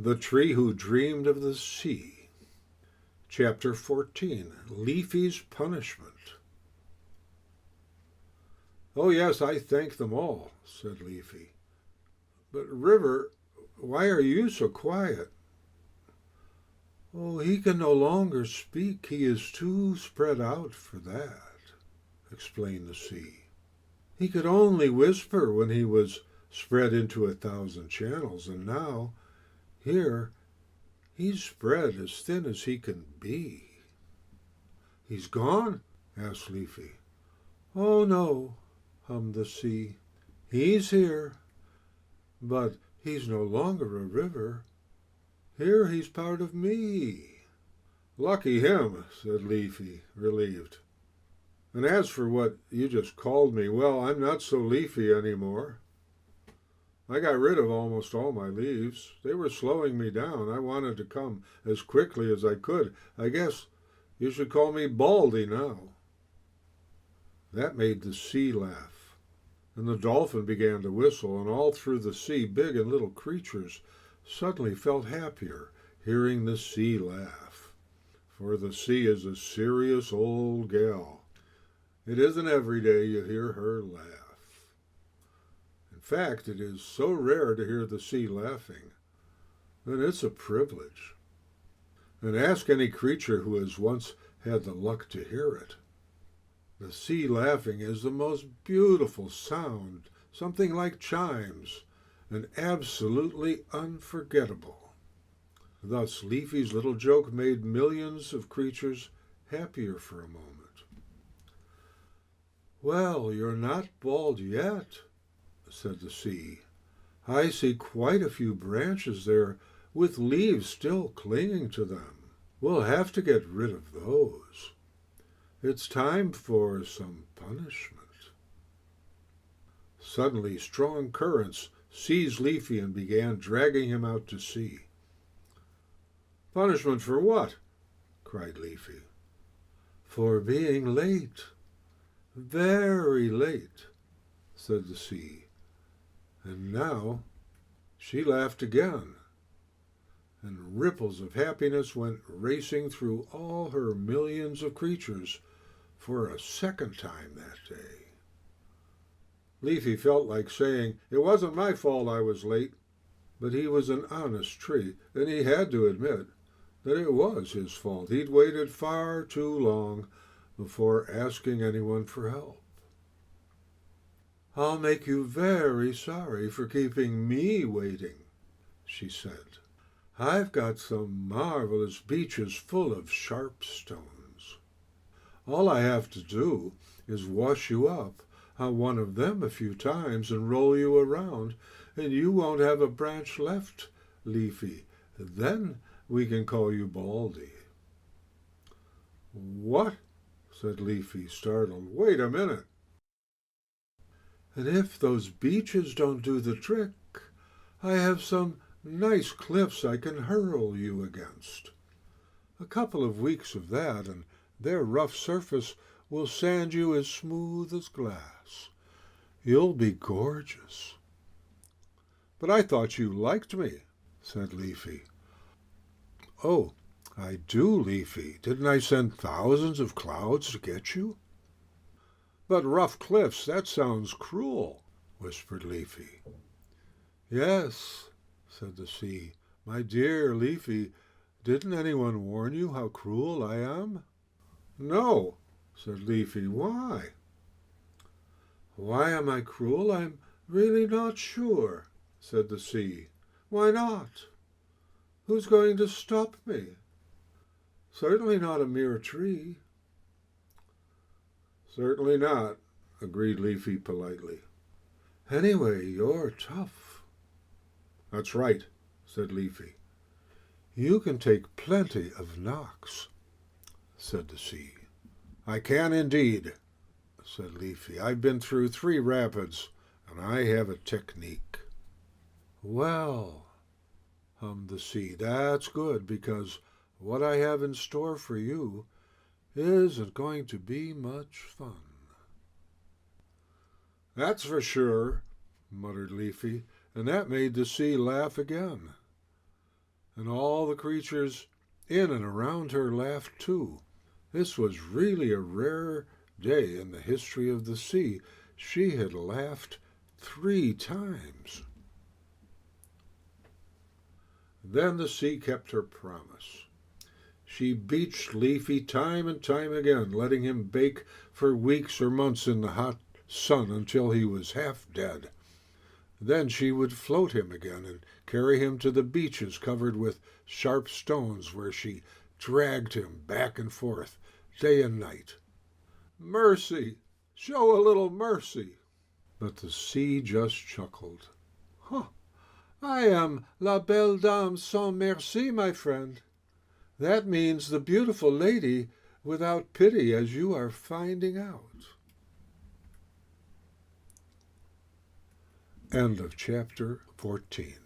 The Tree Who Dreamed of the Sea. Chapter 14. Leafy's Punishment. "Oh, yes, I thank them all," said Leafy. "But, River, why are you so quiet?" "Oh, he can no longer speak. He is too spread out for that," explained the sea. "He could only whisper when he was spread into 1,000 channels, and now, here, he's spread as thin as he can be." "He's gone?" asked Leafy. "Oh, no," hummed the sea. "He's here, but he's no longer a river. Here he's part of me." "Lucky him," said Leafy, relieved. "And as for what you just called me, well, I'm not so leafy anymore. I got rid of almost all my leaves. They were slowing me down. I wanted to come as quickly as I could. I guess you should call me Baldy now." That made the sea laugh, and the dolphin began to whistle, and all through the sea big and little creatures suddenly felt happier hearing the sea laugh. For the sea is a serious old gal. It isn't every day you hear her laugh. In fact, it is so rare to hear the sea laughing that it's a privilege. And ask any creature who has once had the luck to hear it. The sea laughing is the most beautiful sound, something like chimes, and absolutely unforgettable. Thus, Leafy's little joke made millions of creatures happier for a moment. "Well, you're not bald yet," said the sea. "I see quite a few branches there with leaves still clinging to them. We'll have to get rid of those. It's time for some punishment." Suddenly, strong currents seized Leafy and began dragging him out to sea. "Punishment for what?" cried Leafy. "For being late. Very late," said the sea. And now she laughed again, and ripples of happiness went racing through all her millions of creatures for a second time that day. Leafy felt like saying, "It wasn't my fault I was late," but he was an honest tree, and he had to admit that it was his fault. He'd waited far too long before asking anyone for help. "I'll make you very sorry for keeping me waiting," she said. "I've got some marvelous beaches full of sharp stones. All I have to do is wash you up on one of them a few times and roll you around, and you won't have a branch left, Leafy. Then we can call you Baldy." "What?" said Leafy, startled. "Wait a minute." "And if those beaches don't do the trick, I have some nice cliffs I can hurl you against. A couple of weeks of that, and their rough surface will sand you as smooth as glass. You'll be gorgeous." "But I thought you liked me," said Leafy. "Oh, I do, Leafy. Didn't I send thousands of clouds to get you?" "But rough cliffs, that sounds cruel," whispered Leafy. "Yes," said the sea. "My dear Leafy, didn't anyone warn you how cruel I am?" "No," said Leafy. "Why?" "Why am I cruel? I'm really not sure," said the sea. "Why not? Who's going to stop me? Certainly not a mere tree." "Certainly not," agreed Leafy politely. "Anyway, you're tough." "That's right," said Leafy. "You can take plenty of knocks," said the sea. "I can indeed," said Leafy. "I've been through 3 rapids, and I have a technique." "Well," hummed the sea, "that's good, because what I have in store for you isn't going to be much fun." "That's for sure," muttered Leafy, and that made the sea laugh again. and all the creatures in and around her laughed too. This was really a rare day in the history of the sea. She had laughed 3 times. Then the sea kept her promise. She beached Leafy time and time again, letting him bake for weeks or months in the hot sun until he was half dead. Then she would float him again and carry him to the beaches covered with sharp stones, where she dragged him back and forth day and night. "Mercy! Show a little mercy!" But the sea just chuckled. "Huh! I am la belle dame sans merci, my friend. That means the beautiful lady without pity, as you are finding out." End of chapter 14.